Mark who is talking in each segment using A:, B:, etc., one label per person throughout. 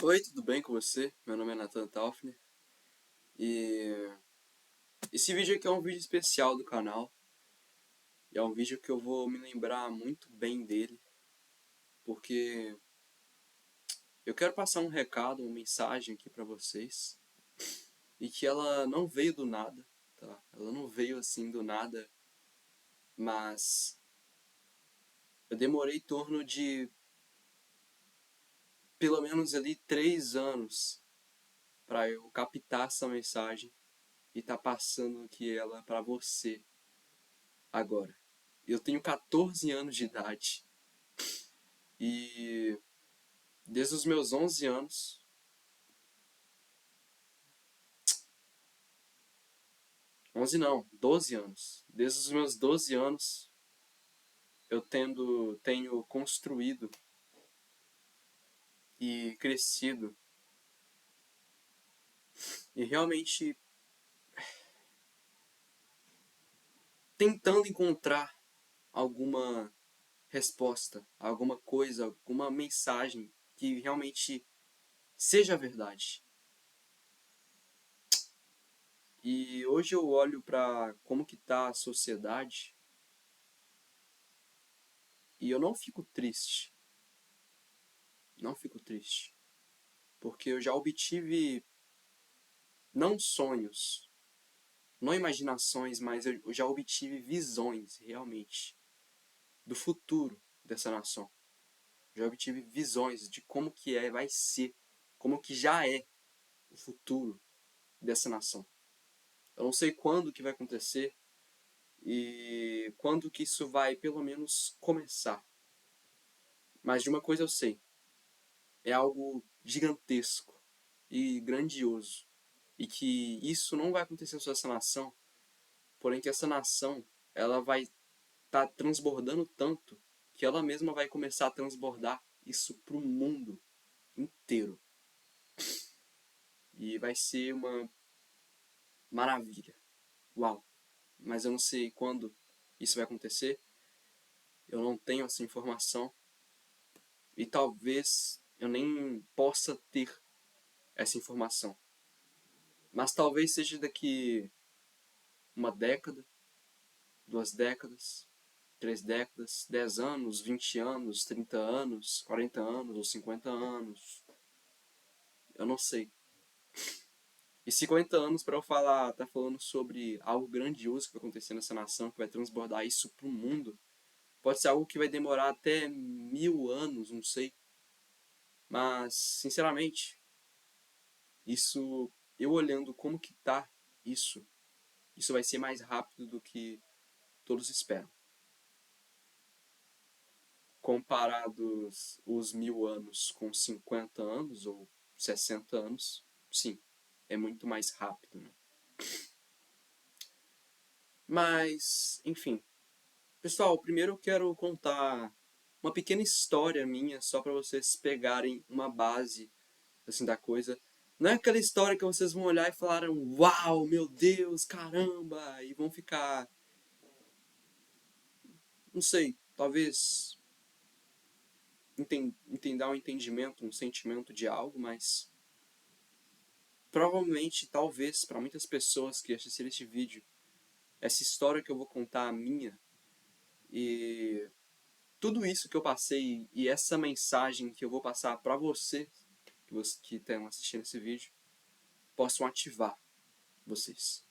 A: Oi, tudo bem com você? Meu nome é Nathan Taufner e esse vídeo aqui é um vídeo especial do canal e é um vídeo que eu vou me lembrar muito bem dele porque eu quero passar um recado, uma mensagem aqui pra vocês e que ela não veio do nada, tá? Ela não veio assim do nada, mas eu demorei em torno de pelo menos ali 3 anos pra eu captar essa mensagem e tá passando aqui ela pra você agora. Eu tenho 14 anos de idade e desde os meus 11 anos, 11 não, 12 anos. Desde os meus 12 anos eu tenho construído e crescido e realmente tentando encontrar alguma resposta, alguma coisa, alguma mensagem que realmente seja verdade. E hoje eu olho para como que tá a sociedade e eu não fico triste. Não fico triste, porque eu já obtive não sonhos, não imaginações, mas eu já obtive visões realmente do futuro dessa nação. Já obtive visões de como que vai ser, como que já é o futuro dessa nação. Eu não sei quando que vai acontecer e quando que isso vai pelo menos começar. Mas de uma coisa eu sei, é algo gigantesco e grandioso. E que isso não vai acontecer só essa nação, porém que essa nação ela vai estar transbordando tanto que ela mesma vai começar a transbordar isso para o mundo inteiro. E vai ser uma maravilha. Uau! Mas eu não sei quando isso vai acontecer, eu não tenho essa informação e talvez eu nem possa ter essa informação. Mas talvez seja daqui uma década, 2 décadas, 3 décadas, 10 anos, 20 anos, 30 anos, 40 anos ou 50 anos. Eu não sei. E 50 anos para eu falar, tá falando sobre algo grandioso que vai acontecer nessa nação, que vai transbordar isso pro mundo. Pode ser algo que vai demorar até 1000 anos, não sei. Mas, sinceramente, isso, eu olhando como que tá isso vai ser mais rápido do que todos esperam. Comparados os 1000 anos com 50 anos ou 60 anos, sim, é muito mais rápido, né? Mas, enfim. Pessoal, primeiro eu quero contar uma pequena história minha, só para vocês pegarem uma base assim da coisa. Não é aquela história que vocês vão olhar e falaram, uau, meu Deus, caramba, e vão ficar, não sei, talvez entender um entendimento, um sentimento de algo, mas provavelmente, talvez, para muitas pessoas que assistiram este vídeo, essa história que eu vou contar a minha e tudo isso que eu passei e essa mensagem que eu vou passar para você que estão assistindo esse vídeo possam ativar vocês.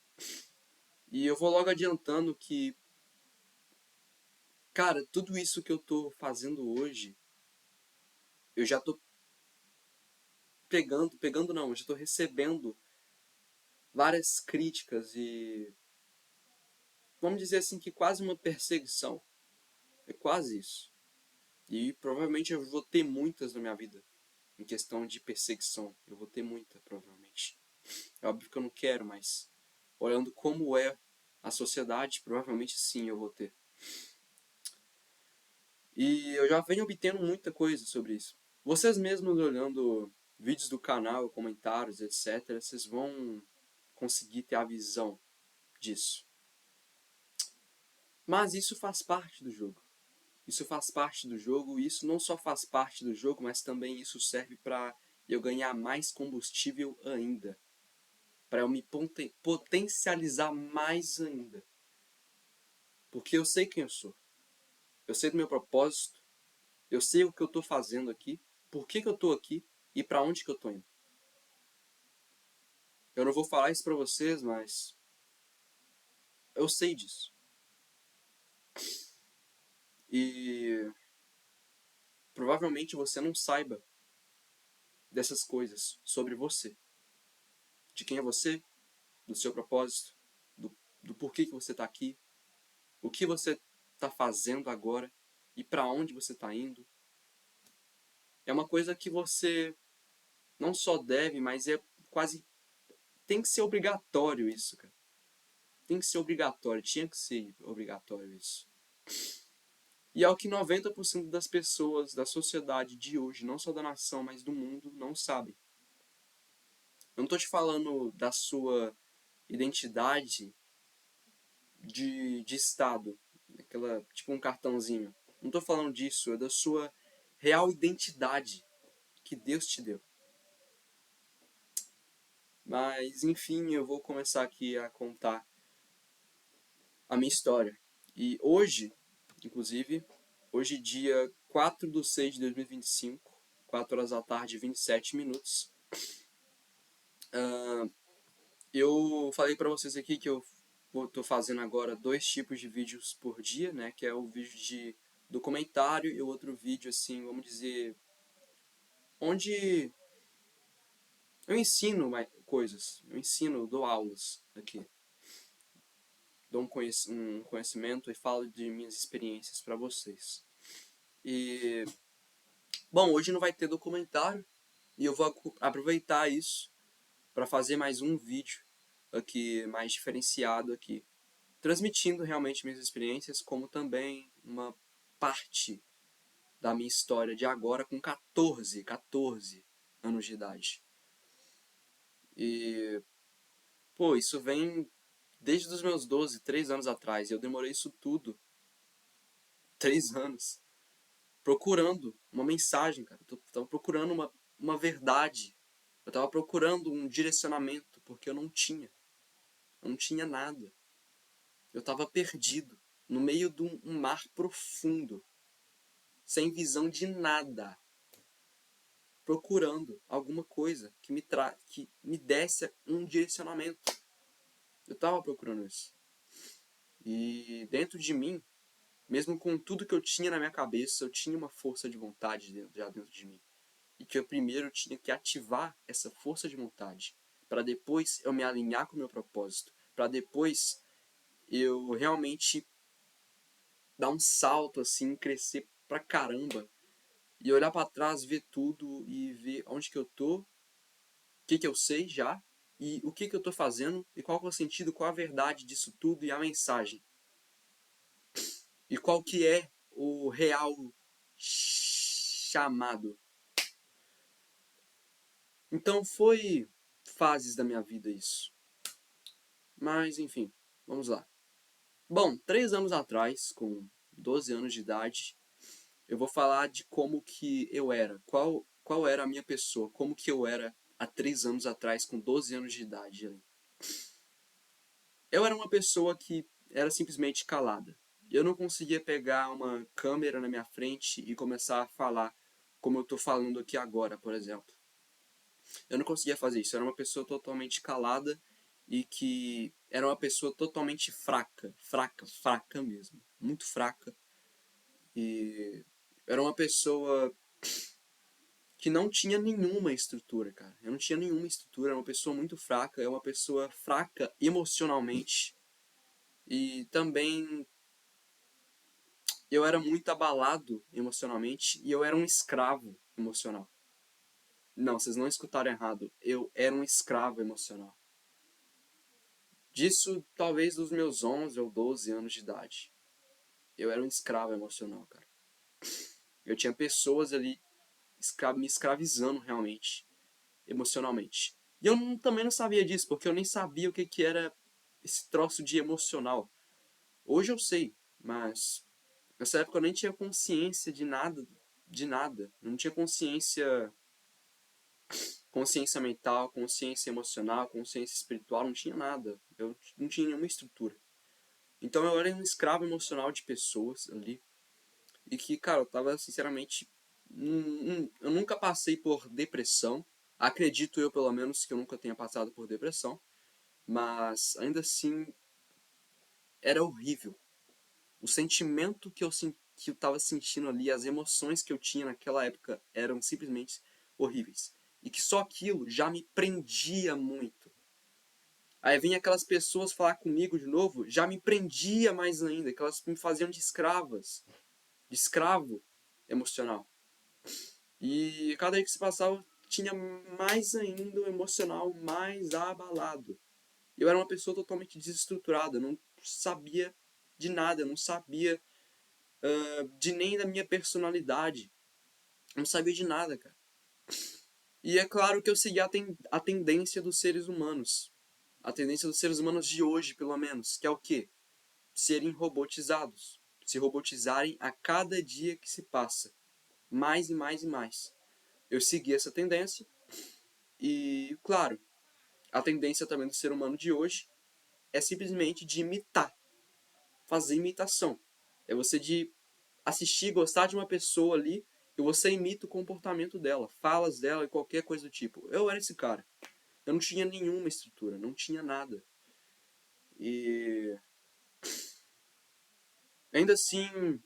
A: E eu vou logo adiantando que, cara, tudo isso que eu tô fazendo hoje, eu já tô pegando não, eu já tô recebendo várias críticas e vamos dizer assim que quase uma perseguição. É quase isso. E provavelmente eu vou ter muitas na minha vida. Em questão de perseguição. Eu vou ter muita, provavelmente. É óbvio que eu não quero, mas olhando como é a sociedade, provavelmente sim eu vou ter. E eu já venho obtendo muita coisa sobre isso. Vocês mesmos olhando vídeos do canal, comentários, etc., vocês vão conseguir ter a visão disso. Mas isso faz parte do jogo. Isso faz parte do jogo e isso não só faz parte do jogo, mas também isso serve para e eu ganhar mais combustível ainda, para eu me potencializar mais ainda. Porque eu sei quem eu sou, eu sei do meu propósito, eu sei o que eu estou fazendo aqui, por que eu estou aqui e para onde que eu estou indo. Eu não vou falar isso para vocês, mas eu sei disso. E provavelmente você não saiba dessas coisas sobre você. De quem é você, do seu propósito, do porquê que você está aqui, o que você está fazendo agora e para onde você está indo. É uma coisa que você não só deve, mas é quase... Tem que ser obrigatório isso, cara. Tem que ser obrigatório, tinha que ser obrigatório isso. E é o que 90% das pessoas da sociedade de hoje, não só da nação, mas do mundo, não sabem. Eu não estou te falando da sua identidade de estado, aquela, tipo um cartãozinho. Não estou falando disso, é da sua real identidade que Deus te deu. Mas, enfim, eu vou começar aqui a contar a minha história. E hoje, inclusive, hoje dia 4/6/2025, 4 horas da tarde, 27 minutos, eu falei para vocês aqui que eu tô fazendo agora 2 tipos de vídeos por dia, né? Que é o vídeo de documentário e o outro vídeo, assim, vamos dizer, onde eu ensino coisas, eu ensino, dou aulas aqui. Dou um conhecimento e falo de minhas experiências para vocês. E, bom, hoje não vai ter documentário e eu vou aproveitar isso para fazer mais um vídeo aqui, mais diferenciado aqui, transmitindo realmente minhas experiências, como também uma parte da minha história de agora com 14 anos de idade. E, pô, isso vem desde os meus 12, 3 anos atrás. Eu demorei isso tudo, 3 anos, procurando uma mensagem, cara. Eu tava procurando uma verdade. Eu tava procurando um direcionamento, porque eu não tinha. Eu não tinha nada. Eu tava perdido, no meio de um mar profundo, sem visão de nada, procurando alguma coisa que me desse um direcionamento. Eu tava procurando isso. E dentro de mim, mesmo com tudo que eu tinha na minha cabeça, eu tinha uma força de vontade já dentro de mim. E que eu primeiro tinha que ativar essa força de vontade, para depois eu me alinhar com o meu propósito, para depois eu realmente dar um salto assim, crescer pra caramba e olhar para trás, ver tudo e ver onde que eu tô, o que eu sei já e o que eu tô fazendo e qual que é o sentido, qual a verdade disso tudo e a mensagem. E qual que é o real chamado. Então foi fases da minha vida isso. Mas enfim, vamos lá. Bom, 3 anos atrás, com 12 anos de idade, eu vou falar de como que eu era, qual era a minha pessoa, como que eu era há 3 anos atrás, com 12 anos de idade. Eu era uma pessoa que era simplesmente calada. Eu não conseguia pegar uma câmera na minha frente e começar a falar como eu estou falando aqui agora, por exemplo. Eu não conseguia fazer isso. Eu era uma pessoa totalmente calada e que era uma pessoa totalmente fraca. Fraca mesmo. Muito fraca. E era uma pessoa que não tinha nenhuma estrutura, cara. Eu não tinha nenhuma estrutura, era uma pessoa muito fraca, é uma pessoa fraca emocionalmente. E também eu era muito abalado emocionalmente e eu era um escravo emocional. Não, vocês não escutaram errado. Eu era um escravo emocional. Disso, talvez dos meus 11 ou 12 anos de idade. Eu era um escravo emocional, cara. Eu tinha pessoas ali me escravizando realmente, emocionalmente. E eu também não sabia disso, porque eu nem sabia o que era esse troço de emocional. Hoje eu sei, mas nessa época eu nem tinha consciência de nada, de nada. Eu não tinha consciência consciência mental, consciência emocional, consciência espiritual, não tinha nada. Eu não tinha nenhuma estrutura. Então eu era um escravo emocional de pessoas ali. E que, cara, eu tava, sinceramente... Eu nunca passei por depressão. Acredito eu, pelo menos, que eu nunca tenha passado por depressão. Mas, ainda assim, era horrível. O sentimento que eu tava sentindo ali, as emoções que eu tinha naquela época eram simplesmente horríveis. E que só aquilo já me prendia muito. Aí vinha aquelas pessoas falar comigo de novo, já me prendia mais ainda, que elas me faziam de escravas, de escravo emocional. E cada dia que se passava, tinha mais ainda o emocional mais abalado. Eu era uma pessoa totalmente desestruturada, eu não sabia de nada, eu não sabia de nem da minha personalidade. Eu não sabia de nada, cara. E é claro que eu segui a tendência dos seres humanos. A tendência dos seres humanos de hoje, pelo menos, que é o quê? Serem robotizados. Se robotizarem a cada dia que se passa. Mais e mais e mais. Eu segui essa tendência e, claro, a tendência também do ser humano de hoje é simplesmente de imitar. Fazer imitação. É você de assistir, gostar de uma pessoa ali e você imita o comportamento dela, falas dela e qualquer coisa do tipo. Eu era esse cara. Eu não tinha nenhuma estrutura, não tinha nada. E ainda assim,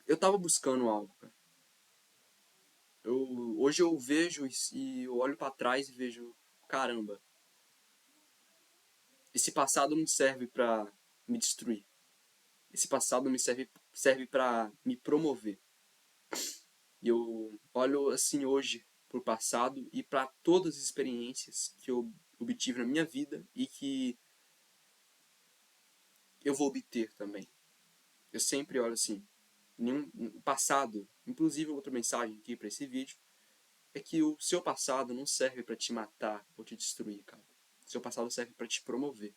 A: eu tava buscando algo, cara. Hoje eu vejo e eu olho pra trás e vejo, caramba, esse passado não serve pra me destruir. Esse passado me serve para me promover. E eu olho assim hoje pro passado e para todas as experiências que eu obtive na minha vida e que eu vou obter também. Eu sempre olho assim, o passado, inclusive outra mensagem aqui para esse vídeo, é que o seu passado não serve para te matar ou te destruir, cara. O seu passado serve para te promover.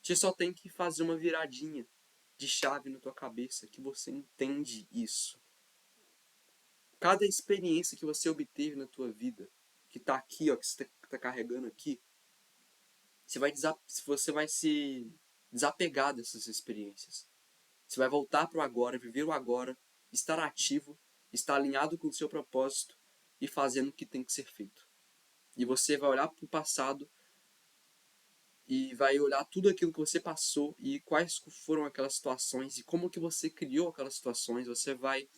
A: Você só tem que fazer uma viradinha de chave na tua cabeça que você entende isso. Cada experiência que você obteve na tua vida, que tá aqui, ó, que você tá carregando aqui, você vai se desapegar dessas experiências. Você vai voltar pro agora, viver o agora, estar ativo, estar alinhado com o seu propósito e fazendo o que tem que ser feito. E você vai olhar pro passado e vai olhar tudo aquilo que você passou e quais foram aquelas situações e como que você criou aquelas situações. Você vai,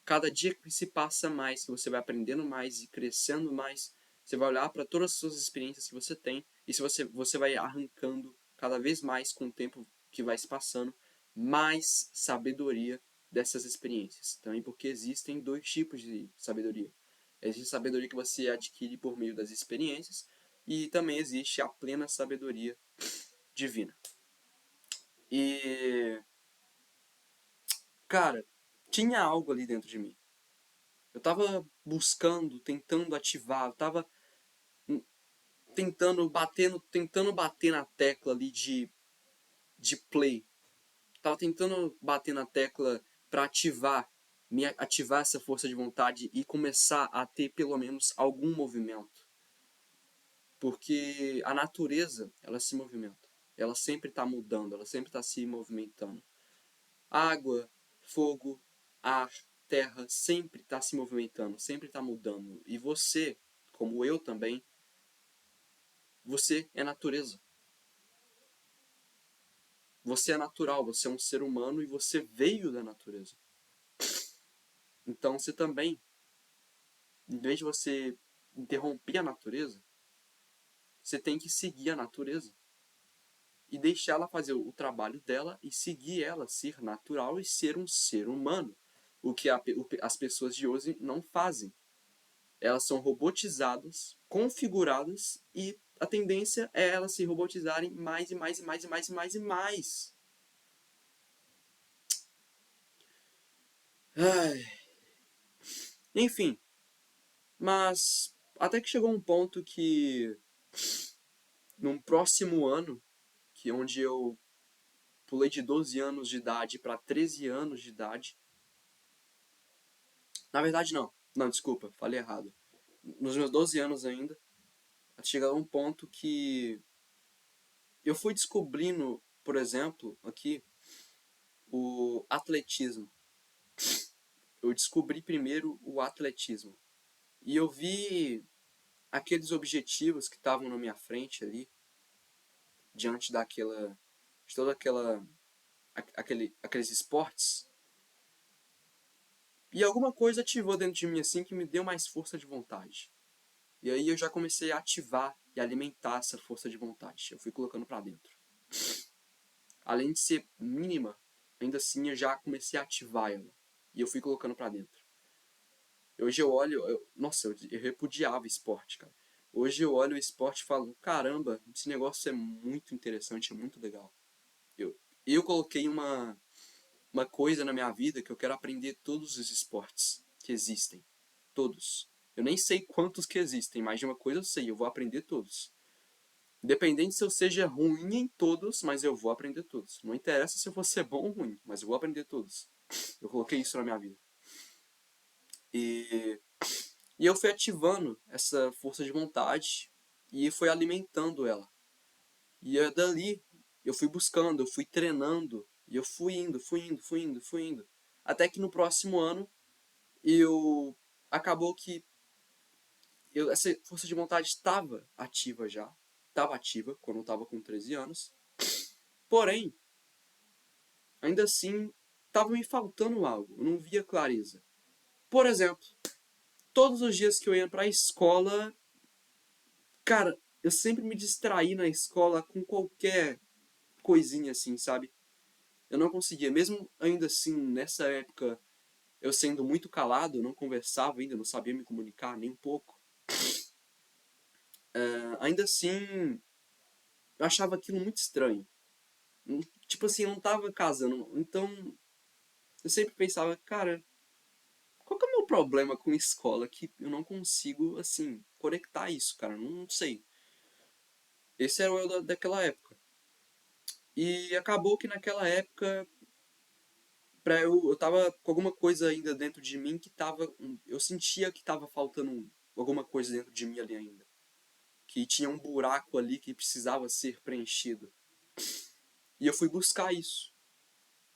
A: cada dia que se passa mais, que você vai aprendendo mais e crescendo mais, você vai olhar para todas as suas experiências que você tem e se você vai arrancando cada vez mais com o tempo que vai se passando, mais sabedoria dessas experiências. Também porque existem dois tipos de sabedoria. Existe a sabedoria que você adquire por meio das experiências e também existe a plena sabedoria divina. E, cara, tinha algo ali dentro de mim. Eu tava buscando, tentando ativar, eu tava tentando bater na tecla ali de play. Tava tentando bater na tecla para ativar essa força de vontade e começar a ter pelo menos algum movimento. Porque a natureza, ela se movimenta. Ela sempre está mudando, ela sempre está se movimentando. Água, fogo, ar, terra, sempre está se movimentando, sempre está mudando. E você, como eu também, você é natureza. Você é natural, você é um ser humano e você veio da natureza. Então você também, em vez de você interromper a natureza, você tem que seguir a natureza. E deixar ela fazer o trabalho dela e seguir ela, ser natural e ser um ser humano. O que as pessoas de hoje não fazem. Elas são robotizadas, configuradas e a tendência é elas se robotizarem mais e mais e mais e mais e mais e mais. Ai. Enfim, mas até que chegou um ponto que num próximo ano, que onde eu pulei de 12 anos de idade para 13 anos de idade. Na verdade não. Não, desculpa, falei errado. Nos meus 12 anos ainda, chegou a um ponto que eu fui descobrindo, por exemplo, aqui, o atletismo. Eu descobri primeiro o atletismo. E eu vi aqueles objetivos que estavam na minha frente ali, diante daquela, de toda aqueles esportes. E alguma coisa ativou dentro de mim assim que me deu mais força de vontade. E aí eu já comecei a ativar e alimentar essa força de vontade. Eu fui colocando pra dentro. Além de ser mínima, ainda assim eu já comecei a ativar ela. E eu fui colocando pra dentro. Hoje eu olho, nossa, eu repudiava esporte, cara. Hoje eu olho o esporte e falo, caramba, esse negócio é muito interessante, é muito legal. Eu, eu coloquei uma coisa na minha vida que eu quero aprender todos os esportes que existem. Todos. Eu nem sei quantos que existem, mas de uma coisa eu sei, eu vou aprender todos. Independente se eu seja ruim em todos, mas eu vou aprender todos. Não interessa se eu vou ser bom ou ruim, mas eu vou aprender todos. Eu coloquei isso na minha vida. E, e eu fui ativando essa força de vontade e fui alimentando ela. E dali eu fui buscando, eu fui treinando, e eu fui indo. Até que no próximo ano eu acabou que essa força de vontade estava ativa já. Estava ativa quando eu estava com 13 anos. Porém, ainda assim, estava me faltando algo. Eu não via clareza. Por exemplo, todos os dias que eu ia para a escola, cara, eu sempre me distraí na escola com qualquer coisinha assim, sabe? Eu não conseguia, mesmo ainda assim, nessa época, eu sendo muito calado, eu não conversava ainda, não sabia me comunicar nem um pouco. Ainda assim, eu achava aquilo muito estranho. Tipo assim, eu não tava casando. Então, eu sempre pensava, cara, qual que é o meu problema com escola que eu não consigo, assim, conectar isso, cara? Não sei. Esse era o eu daquela época. E acabou que naquela época, eu tava com alguma coisa ainda dentro de mim que tava. Eu sentia que tava faltando alguma coisa dentro de mim ali ainda. Que tinha um buraco ali que precisava ser preenchido. E eu fui buscar isso.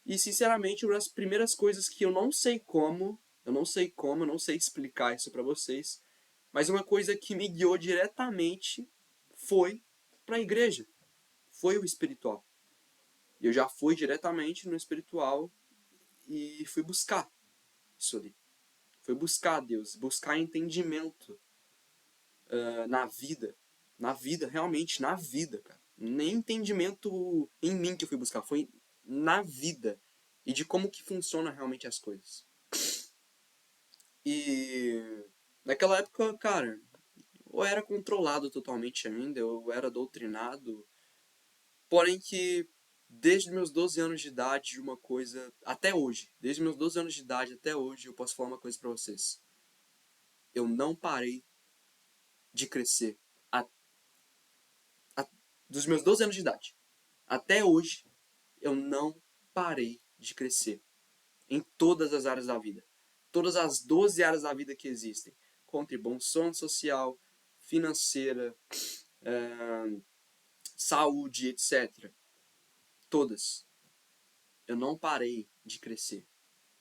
A: E sinceramente, uma das primeiras coisas que eu não sei explicar isso pra vocês, mas uma coisa que me guiou diretamente foi pra igreja, foi o espiritual. Eu já fui diretamente no espiritual e fui buscar isso ali. Fui buscar Deus, buscar entendimento na vida, realmente na vida, cara. Nem entendimento em mim que eu fui buscar, foi na vida e de como que funciona realmente as coisas. E naquela época, cara, eu era controlado totalmente ainda, eu era doutrinado, porém que desde meus 12 anos de idade, uma coisa, até hoje, desde meus 12 anos de idade até hoje, eu posso falar uma coisa pra vocês. Eu não parei de crescer. A, a, dos meus 12 anos de idade até hoje, eu não parei de crescer. Em todas as áreas da vida. Todas as 12 áreas da vida que existem. Contribuição social, financeira, saúde, etc. Todas. Eu não parei de crescer.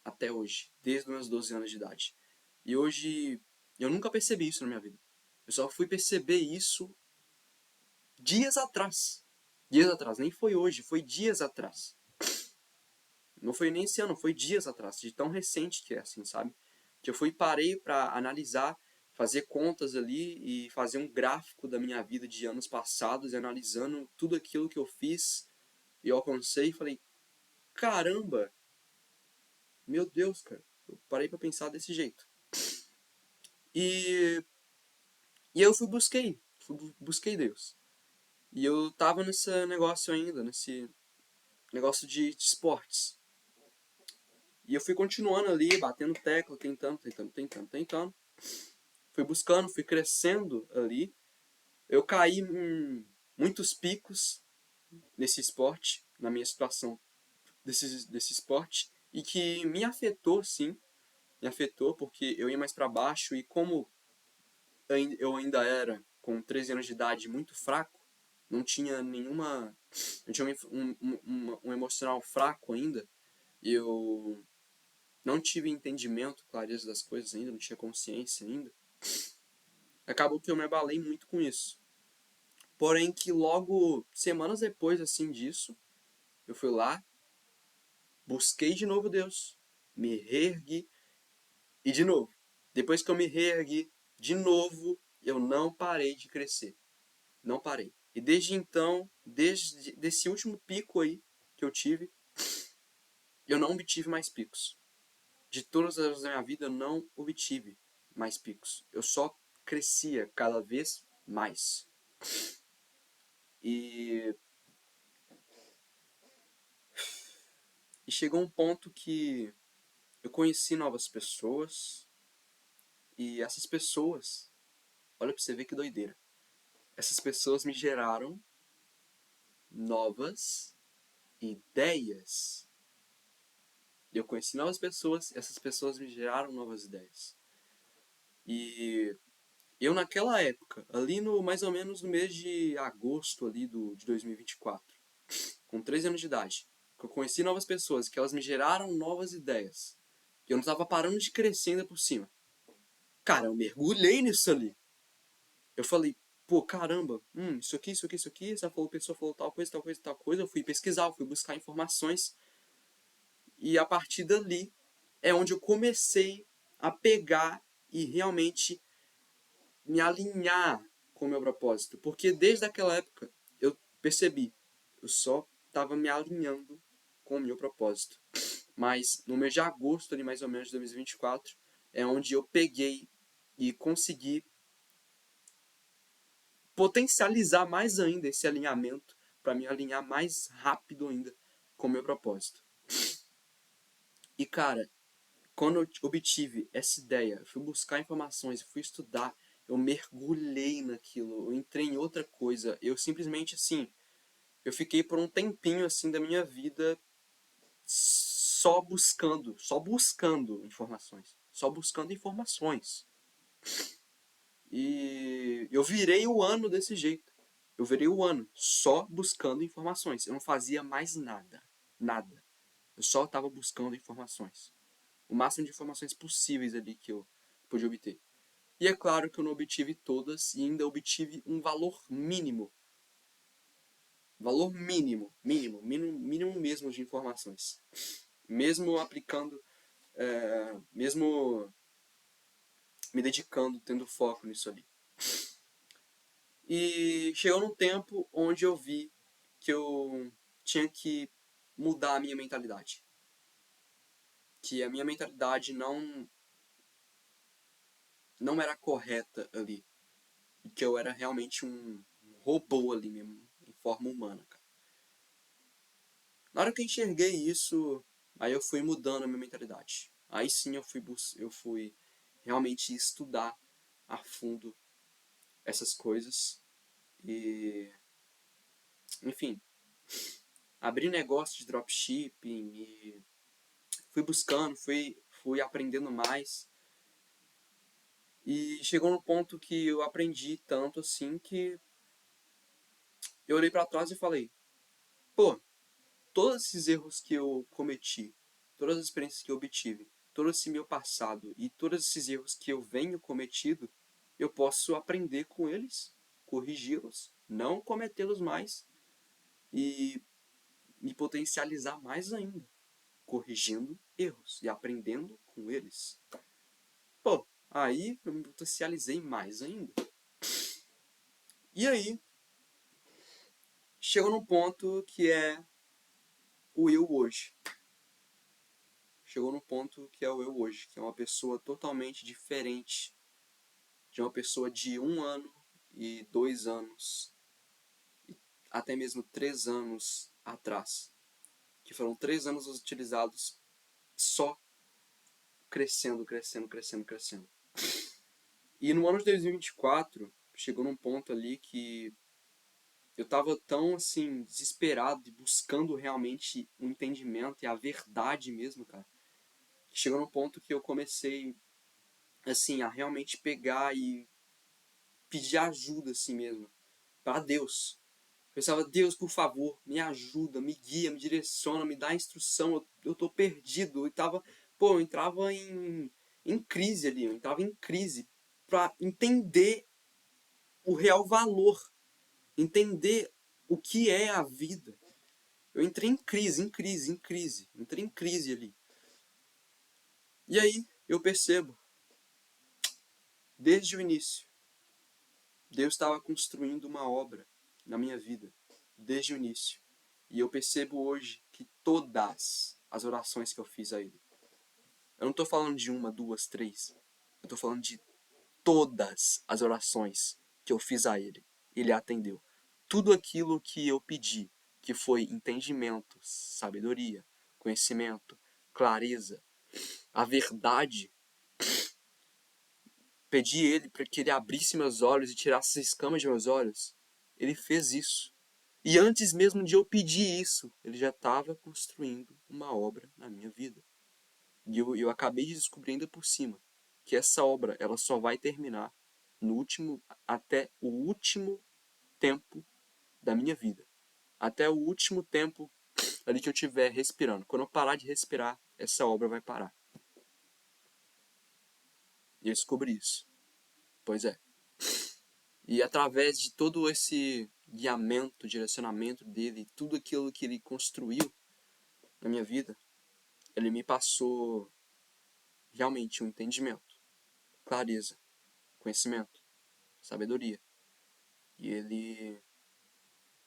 A: Até hoje. Desde os meus 12 anos de idade. E hoje, eu nunca percebi isso na minha vida. Eu só fui perceber isso dias atrás. Dias atrás. Nem foi hoje, foi dias atrás. Não foi nem esse ano, foi dias atrás, de tão recente que é assim, sabe? Que eu parei para analisar, fazer contas ali e fazer um gráfico da minha vida de anos passados, e analisando tudo aquilo que eu fiz e eu alcancei e falei, caramba, meu Deus, cara. Eu parei para pensar desse jeito. E, e eu busquei Deus. E eu tava nesse negócio ainda, nesse negócio de esportes. E eu fui continuando ali, batendo tecla, tentando. Fui buscando, fui crescendo ali. Eu caí em muitos picos nesse esporte, na minha situação desse esporte, e que me afetou, sim. me afetou, porque eu ia mais para baixo e como eu ainda era, com 13 anos de idade, muito fraco, não tinha nenhuma... Eu tinha um emocional fraco ainda, e eu não tive entendimento, clareza das coisas ainda, não tinha consciência ainda. Acabou que eu me abalei muito com isso. Porém que logo, semanas depois assim disso, eu fui lá, busquei de novo Deus, me reergui e de novo. Depois que eu me reergui, de novo, eu não parei de crescer. Não parei. E desde então, desde desse último pico aí que eu tive, eu não obtive mais picos. De todas as áreas da minha vida, eu não obtive mais picos. Eu só crescia cada vez mais. E, e chegou um ponto que eu conheci novas pessoas. E essas pessoas, olha pra você ver que doideira. Essas pessoas me geraram novas ideias. Eu conheci novas pessoas, essas pessoas me geraram novas ideias. E eu naquela época, ali no mais ou menos no mês de agosto ali de 2024, com 13 anos de idade, que eu conheci novas pessoas, que elas me geraram novas ideias. E eu não tava parando de crescer ainda por cima. Cara, eu mergulhei nisso ali. Eu falei, pô, caramba, isso aqui, isso aqui, isso aqui, essa pessoa falou tal coisa, tal coisa, tal coisa. Eu fui pesquisar, eu fui buscar informações. E a partir dali é onde eu comecei a pegar e realmente me alinhar com o meu propósito. Porque desde aquela época eu percebi, eu só estava me alinhando com o meu propósito. Mas no mês de agosto, ali mais ou menos de 2024, é onde eu peguei e consegui potencializar mais ainda esse alinhamento para me alinhar mais rápido ainda com o meu propósito. E cara, quando eu obtive essa ideia, fui buscar informações, fui estudar, eu mergulhei naquilo, eu entrei em outra coisa, eu simplesmente assim, eu fiquei por um tempinho assim da minha vida só buscando informações, só buscando informações. E eu virei o ano desse jeito. Eu virei o ano só buscando informações. Eu não fazia mais nada. Nada. Eu só estava buscando informações. O máximo de informações possíveis ali que eu pude obter. E é claro que eu não obtive todas e ainda obtive um valor mínimo. Valor mínimo. Mínimo mesmo de informações. Mesmo aplicando, mesmo me dedicando, tendo foco nisso ali. E chegou num tempo onde eu vi que eu tinha que mudar a minha mentalidade. Que a minha mentalidade não era correta ali. E que eu era realmente um robô ali mesmo, em forma humana, cara. Na hora que eu enxerguei isso, aí eu fui mudando a minha mentalidade. Aí sim eu fui realmente estudar a fundo essas coisas. E, enfim, abri negócio de dropshipping e fui buscando, fui aprendendo mais. E chegou no ponto que eu aprendi tanto assim que eu olhei para trás e falei: pô, todos esses erros que eu cometi, todas as experiências que eu obtive, todo esse meu passado e todos esses erros que eu venho cometido, eu posso aprender com eles, corrigi-los, não cometê-los mais e me potencializar mais ainda, corrigindo erros e aprendendo com eles. Pô, aí eu me potencializei mais ainda. E aí, chegou num ponto que é o eu hoje. Chegou num ponto que é o eu hoje, que é uma pessoa totalmente diferente de uma pessoa de 1 ano e 2 anos, e até mesmo 3 anos atrás. Que foram 3 anos utilizados só crescendo, crescendo, crescendo, crescendo. E no ano de 2024, chegou num ponto ali que eu estava tão assim desesperado e buscando realmente o entendimento e a verdade mesmo, cara, chegou num ponto que eu comecei, assim, a realmente pegar e pedir ajuda, assim mesmo, para Deus. Eu pensava, Deus, por favor, me ajuda, me guia, me direciona, me dá instrução, eu tô perdido. Eu entrava em crise ali, eu entrava em crise para entender o real valor, entender o que é a vida. Eu entrei em crise, entrei em crise ali. E aí eu percebo, desde o início, Deus estava construindo uma obra na minha vida, desde o início. E eu percebo hoje que todas as orações que eu fiz a Ele, eu não estou falando de uma, duas, três, eu estou falando de todas as orações que eu fiz a Ele, Ele atendeu. Tudo aquilo que eu pedi, que foi entendimento, sabedoria, conhecimento, clareza, a verdade, pedi Ele para que Ele abrisse meus olhos e tirasse as escamas de meus olhos. Ele fez isso. E antes mesmo de eu pedir isso, Ele já estava construindo uma obra na minha vida. E eu acabei de descobrir ainda por cima que essa obra ela só vai terminar até o último tempo da minha vida. Até o último tempo ali que eu estiver respirando. Quando eu parar de respirar, essa obra vai parar. E eu descobri isso. Pois é. E através de todo esse guiamento, direcionamento dele, tudo aquilo que ele construiu na minha vida, ele me passou realmente um entendimento, clareza, conhecimento, sabedoria. E ele,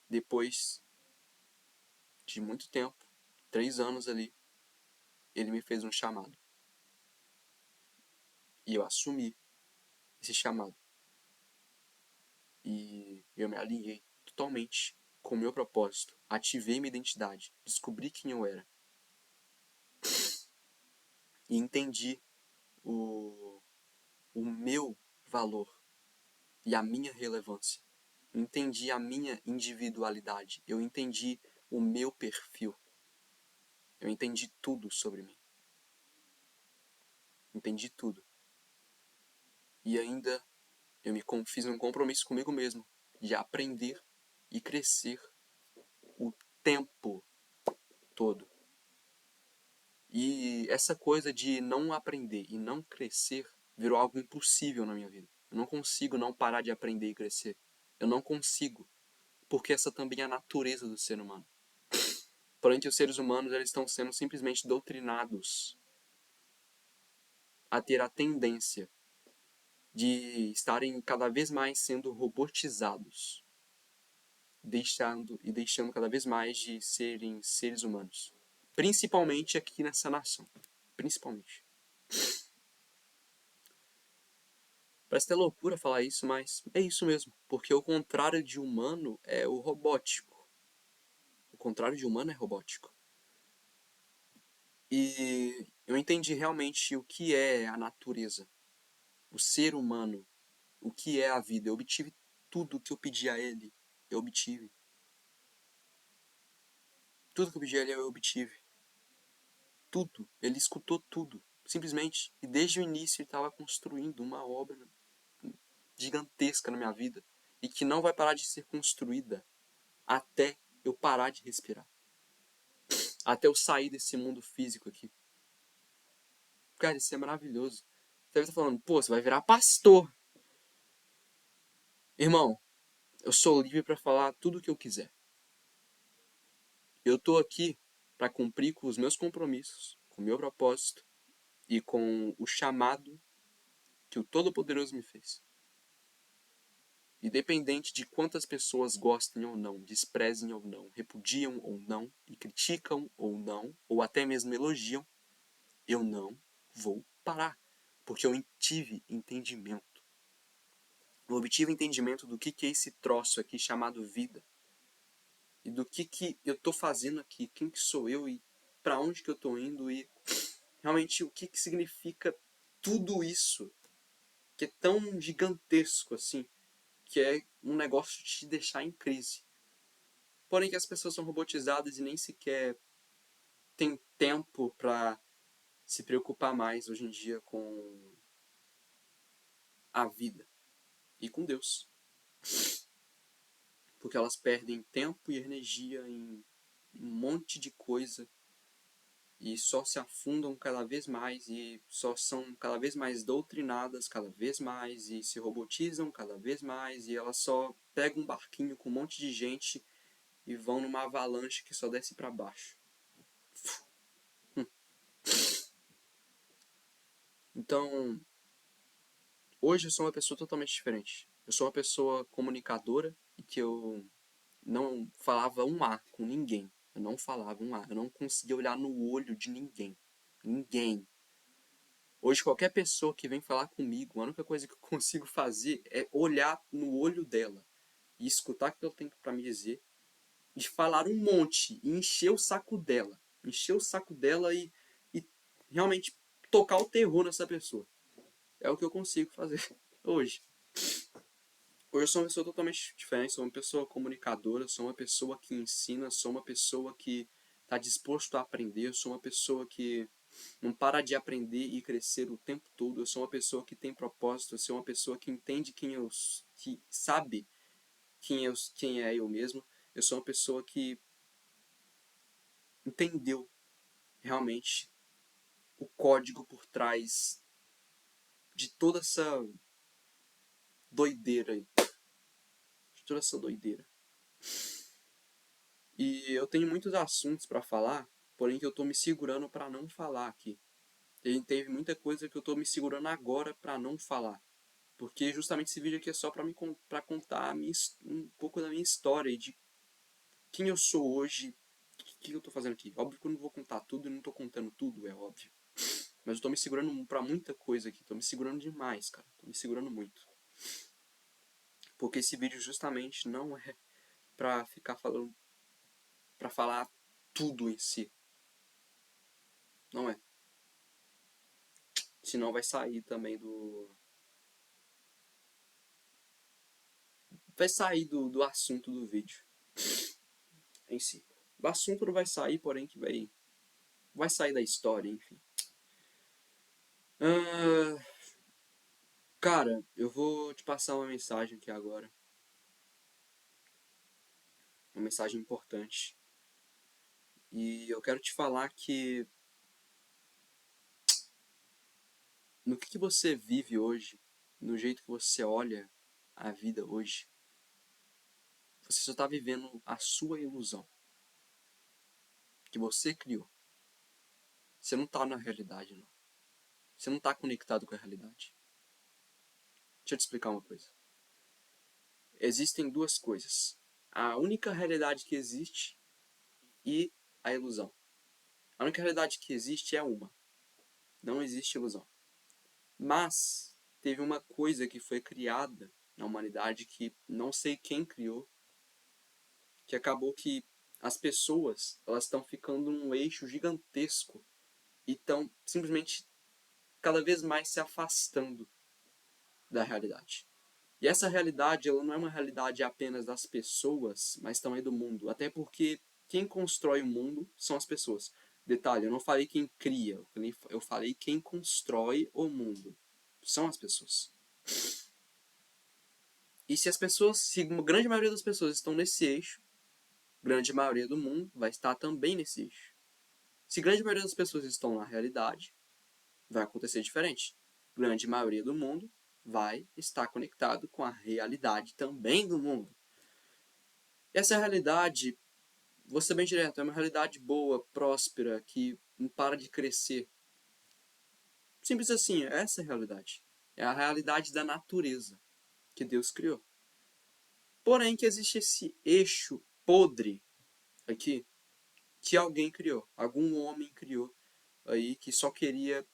A: depois de muito tempo, 3 anos ali, ele me fez um chamado. E eu assumi esse chamado. E eu me alinhei totalmente com o meu propósito. Ativei minha identidade. Descobri quem eu era. E entendi o meu valor e a minha relevância. Entendi a minha individualidade. Eu entendi o meu perfil. Eu entendi tudo sobre mim. Entendi tudo. E ainda fiz um compromisso comigo mesmo de aprender e crescer o tempo todo. E essa coisa de não aprender e não crescer virou algo impossível na minha vida. Eu não consigo não parar de aprender e crescer. Eu não consigo, porque essa também é a natureza do ser humano. Porém, os seres humanos eles estão sendo simplesmente doutrinados a ter a tendência de estarem cada vez mais sendo robotizados, deixando cada vez mais de serem seres humanos. Principalmente aqui nessa nação. Principalmente. Parece até loucura falar isso, mas é isso mesmo. Porque o contrário de humano é o robótico. O contrário de humano é robótico. E eu entendi realmente o que é a natureza. O ser humano. O que é a vida. Eu obtive tudo o que eu pedi a ele. Eu obtive. Tudo que eu pedi a ele eu obtive. Tudo. Ele escutou tudo. Simplesmente. E desde o início ele estava construindo uma obra gigantesca na minha vida. E que não vai parar de ser construída até eu parar de respirar. Até eu sair desse mundo físico aqui. Cara, isso é maravilhoso. Você deve estar falando, pô, você vai virar pastor. Irmão, eu sou livre para falar tudo o que eu quiser. Eu tô aqui para cumprir com os meus compromissos, com o meu propósito e com o chamado que o Todo-Poderoso me fez. Independente de quantas pessoas gostem ou não, desprezem ou não, repudiam ou não, e criticam ou não, ou até mesmo elogiam, eu não vou parar, porque eu tive entendimento. Eu obtive entendimento do que é esse troço aqui chamado vida. E do que eu estou fazendo aqui, quem que sou eu e para onde que eu estou indo e realmente o que significa tudo isso, que é tão gigantesco assim, que é um negócio de te deixar em crise. Porém que as pessoas são robotizadas e nem sequer tem tempo para se preocupar mais hoje em dia com a vida e com Deus. Porque elas perdem tempo e energia em um monte de coisa e só se afundam cada vez mais e só são cada vez mais doutrinadas cada vez mais e se robotizam cada vez mais e elas só pegam um barquinho com um monte de gente e vão numa avalanche que só desce para baixo. Então, hoje eu sou uma pessoa totalmente diferente. Eu sou uma pessoa comunicadora e que eu não falava um A com ninguém. Eu não falava um A. Eu não conseguia olhar no olho de ninguém. Ninguém. Hoje, qualquer pessoa que vem falar comigo, a única coisa que eu consigo fazer é olhar no olho dela e escutar o que ela tem para me dizer, e falar um monte e encher o saco dela. Encher o saco dela e realmente tocar o terror nessa pessoa. É o que eu consigo fazer hoje. Hoje eu sou uma pessoa totalmente diferente, sou uma pessoa comunicadora, sou uma pessoa que ensina, sou uma pessoa que está disposto a aprender, sou uma pessoa que não para de aprender e crescer o tempo todo, eu sou uma pessoa que tem propósito, eu sou uma pessoa que entende que sabe quem é eu mesmo, eu sou uma pessoa que entendeu realmente o código por trás de toda essa doideira aí. De toda essa doideira. E eu tenho muitos assuntos para falar, porém que eu tô me segurando para não falar aqui. E teve muita coisa que eu tô me segurando agora para não falar. Porque justamente esse vídeo aqui é só para contar um pouco da minha história e de quem eu sou hoje, o que eu tô fazendo aqui. Óbvio que eu não vou contar tudo e não tô contando tudo, é óbvio. Mas eu tô me segurando pra muita coisa aqui. Tô me segurando demais, cara. Tô me segurando muito. Porque esse vídeo justamente não é pra ficar falando... pra falar tudo em si. Não é. Senão vai sair também do... vai sair do assunto do vídeo. Em si. O assunto não vai sair, porém que vai sair da história, enfim. Cara, eu vou te passar uma mensagem aqui agora. Uma mensagem importante. E eu quero te falar que no que você vive hoje, no jeito que você olha a vida hoje, você só está vivendo a sua ilusão. Que você criou. Você não está na realidade, não. Você não está conectado com a realidade. Deixa eu te explicar uma coisa. Existem duas coisas. A única realidade que existe e a ilusão. A única realidade que existe é uma. Não existe ilusão. Mas teve uma coisa que foi criada na humanidade que não sei quem criou, que acabou que as pessoas elas estão ficando num eixo gigantesco e estão simplesmente cada vez mais se afastando da realidade. E essa realidade ela não é uma realidade apenas das pessoas, mas também do mundo. Até porque quem constrói o mundo são as pessoas. Detalhe, eu não falei quem cria, eu falei quem constrói o mundo. São as pessoas. E se as pessoas, se a grande maioria das pessoas estão nesse eixo, grande maioria do mundo vai estar também nesse eixo. Se a grande maioria das pessoas estão na realidade, vai acontecer diferente. Grande maioria do mundo vai estar conectado com a realidade também do mundo. Essa realidade, vou ser bem direto, é uma realidade boa, próspera, que não para de crescer. Simples assim, essa é a realidade. É a realidade da natureza que Deus criou. Porém que existe esse eixo podre aqui que alguém criou, algum homem criou aí que só queria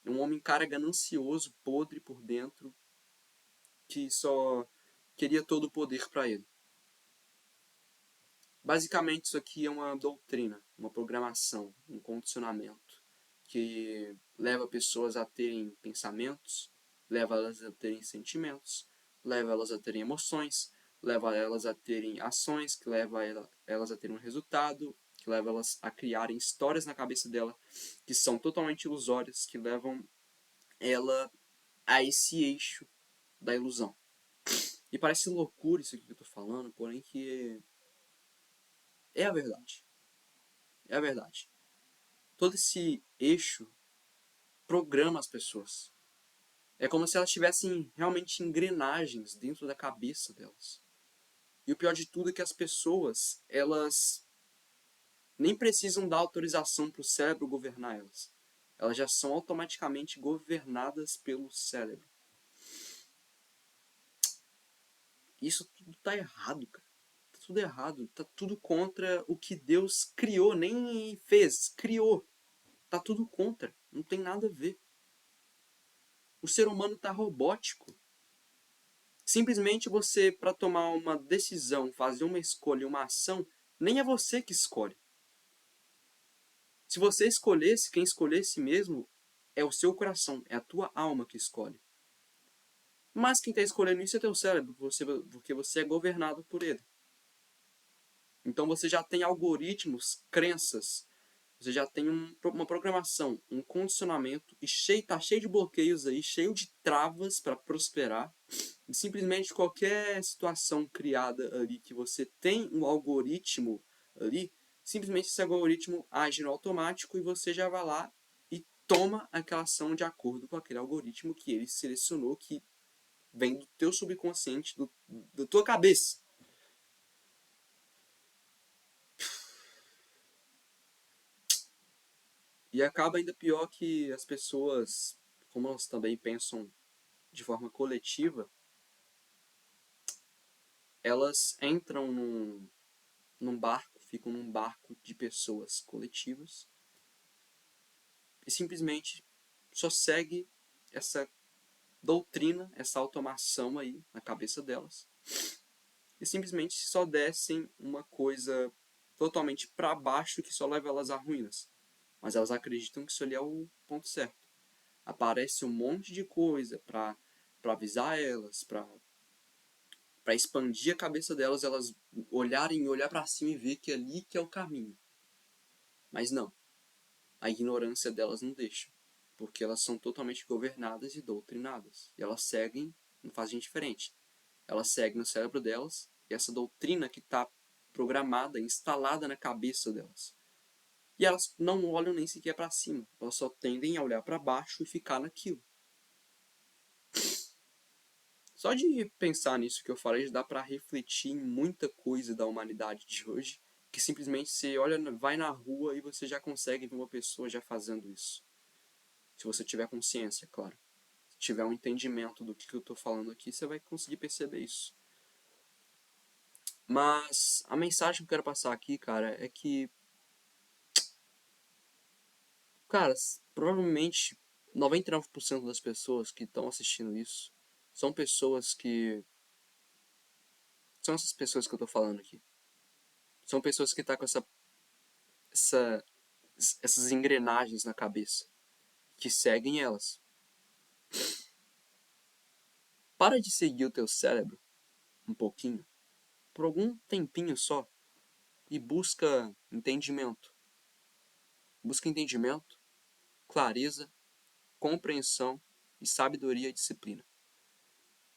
A: um homem cara ganancioso, podre por dentro, que só queria todo o poder para ele. Basicamente isso aqui é uma doutrina, uma programação, um condicionamento que leva pessoas a terem pensamentos, leva elas a terem sentimentos, leva elas a terem emoções, leva elas a terem ações, que leva elas a terem um resultado, que leva elas a criarem histórias na cabeça dela que são totalmente ilusórias, que levam ela a esse eixo da ilusão. E parece loucura isso aqui que eu tô falando, porém que é a verdade. É a verdade. Todo esse eixo programa as pessoas. É como se elas tivessem realmente engrenagens dentro da cabeça delas. E o pior de tudo é que as pessoas, elas nem precisam dar autorização para o cérebro governar elas. Elas já são automaticamente governadas pelo cérebro. Isso tudo tá errado, cara. Tá tudo errado. Tá tudo contra o que Deus criou, nem fez, criou. Tá tudo contra. Não tem nada a ver. O ser humano tá robótico. Simplesmente você, para tomar uma decisão, fazer uma escolha, uma ação, nem é você que escolhe. Se você escolhesse, quem escolhesse mesmo é o seu coração, é a tua alma que escolhe. Mas quem está escolhendo isso é teu cérebro, porque você é governado por ele. Então você já tem algoritmos, crenças, você já tem uma programação, um condicionamento, e está cheio de bloqueios aí, cheio de travas para prosperar. E simplesmente qualquer situação criada ali que você tem um algoritmo ali, simplesmente esse algoritmo age no automático e você já vai lá e toma aquela ação de acordo com aquele algoritmo que ele selecionou, que vem do teu subconsciente, da tua cabeça. E acaba ainda pior que as pessoas, como elas também pensam de forma coletiva, elas entram num barco, ficam num barco de pessoas coletivas e simplesmente só segue essa doutrina, essa automação aí na cabeça delas e simplesmente só descem uma coisa totalmente para baixo que só leva elas a ruínas. Mas elas acreditam que isso ali é o ponto certo. Aparece um monte de coisa para avisar elas, para expandir a cabeça delas, elas olhar para cima e ver que ali que é o caminho. Mas não. A ignorância delas não deixa, porque elas são totalmente governadas e doutrinadas. E elas seguem, não fazem diferente. Elas seguem no cérebro delas e essa doutrina que está programada, instalada na cabeça delas. E elas não olham nem sequer para cima. Elas só tendem a olhar para baixo e ficar naquilo. Só de pensar nisso que eu falei, já dá para refletir em muita coisa da humanidade de hoje, que simplesmente você olha, vai na rua e você já consegue ver uma pessoa já fazendo isso. Se você tiver consciência, claro. Se tiver um entendimento do que eu estou falando aqui, você vai conseguir perceber isso. Mas a mensagem que eu quero passar aqui, cara, é que, cara, provavelmente 99% das pessoas que estão assistindo isso são pessoas que... São essas pessoas que eu tô falando aqui. São pessoas que estão com essa, essas engrenagens na cabeça, que seguem elas. Para de seguir o teu cérebro um pouquinho, por algum tempinho só, e busca entendimento. Busca entendimento, clareza, compreensão e sabedoria e disciplina.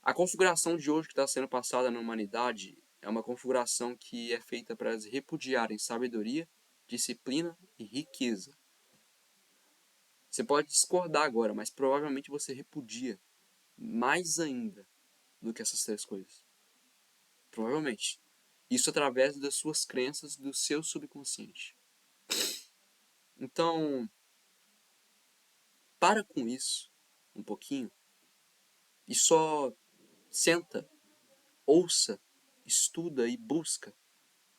A: A configuração de hoje que está sendo passada na humanidade é uma configuração que é feita para elas repudiarem sabedoria, disciplina e riqueza. Você pode discordar agora, mas provavelmente você repudia mais ainda do que essas três coisas. Provavelmente. Isso através das suas crenças, do seu subconsciente. Então, para com isso um pouquinho e só senta, ouça, estuda e busca.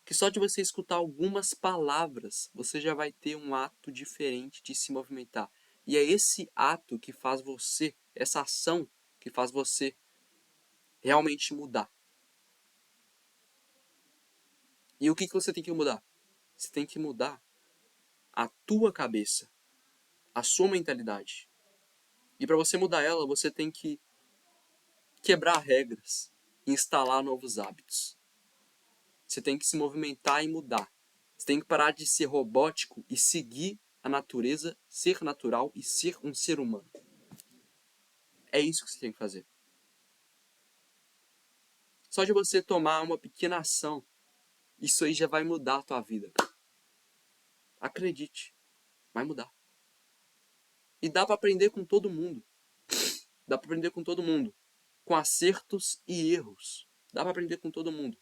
A: Que só de você escutar algumas palavras, você já vai ter um ato diferente de se movimentar. E é esse ato que faz você, essa ação que faz você realmente mudar. E o que você tem que mudar? Você tem que mudar a tua cabeça, a sua mentalidade. E para você mudar ela, você tem que quebrar regras, instalar novos hábitos. Você tem que se movimentar e mudar. Você tem que parar de ser robótico e seguir a natureza, ser natural e ser um ser humano. É isso que você tem que fazer. Só de você tomar uma pequena ação, isso aí já vai mudar a tua vida. Acredite, vai mudar. E dá pra aprender com todo mundo. Dá pra aprender com todo mundo. Com acertos e erros. Dá pra aprender com todo mundo.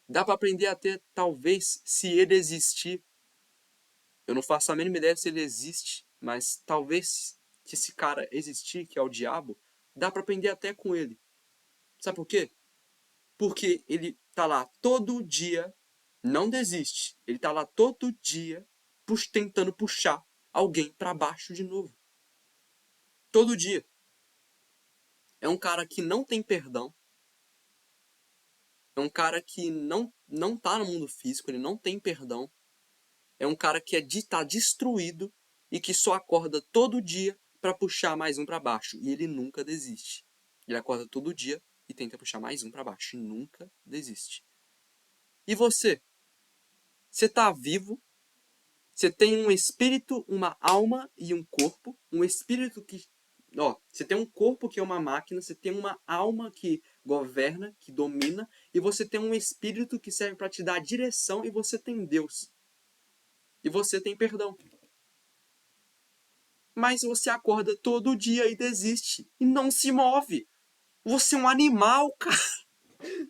A: Dá pra aprender até, talvez, se ele existir. Eu não faço a mínima ideia se ele existe, mas talvez que esse cara existir, que é o diabo, dá pra aprender até com ele. Sabe por quê? Porque ele tá lá todo dia, não desiste. Ele tá lá todo dia tentando puxar alguém pra baixo de novo. Todo dia. É um cara que não tem perdão. É um cara que não tá no mundo físico, ele não tem perdão. É um cara que tá destruído e que só acorda todo dia pra puxar mais um pra baixo. E ele nunca desiste. Ele acorda todo dia e tenta puxar mais um pra baixo. E nunca desiste. E você? Você tá vivo? Você tem um espírito, uma alma e um corpo. Um espírito que... você tem um corpo que é uma máquina, você tem uma alma que governa, que domina, e você tem um espírito que serve para te dar direção, e você tem Deus. E você tem perdão. Mas você acorda todo dia e desiste. E não se move. Você é um animal, cara.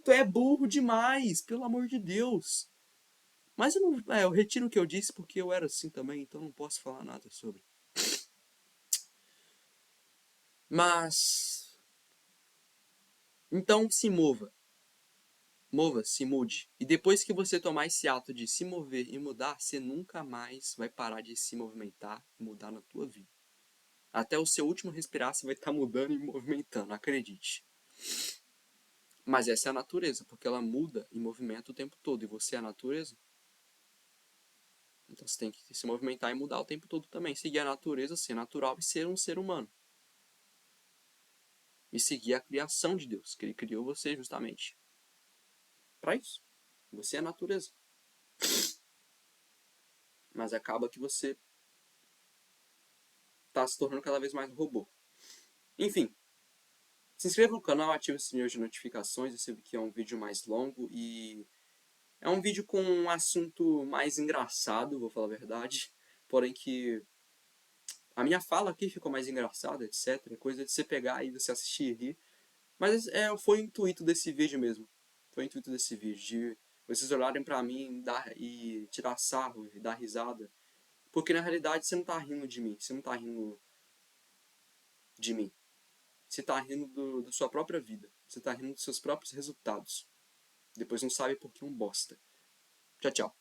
A: Tu é burro demais, pelo amor de Deus. Mas eu retiro o que eu disse porque eu era assim também, então não posso falar nada sobre. Mas... então se mova. Mova-se, mude. E depois que você tomar esse ato de se mover e mudar, você nunca mais vai parar de se movimentar e mudar na tua vida. Até o seu último respirar, você vai estar mudando e movimentando, acredite. Mas essa é a natureza, porque ela muda e movimenta o tempo todo. E você é a natureza. Então você tem que se movimentar e mudar o tempo todo também. Seguir a natureza, ser natural e ser um ser humano. E seguir a criação de Deus, que Ele criou você justamente para isso. Você é a natureza. Mas acaba que você está se tornando cada vez mais um robô. Enfim, se inscreva no canal, ative o sininho de notificações. Esse aqui é um vídeo mais longo e é um vídeo com um assunto mais engraçado, vou falar a verdade. Porém que a minha fala aqui ficou mais engraçada, etc. Coisa de você pegar e você assistir e rir. Mas foi o intuito desse vídeo mesmo. Foi o intuito desse vídeo, de vocês olharem pra mim e tirar sarro e dar risada. Porque na realidade você não tá rindo de mim, você não tá rindo de mim. Você tá rindo da sua própria vida. Você tá rindo dos seus próprios resultados. Depois não sabe por que um bosta. Tchau, tchau.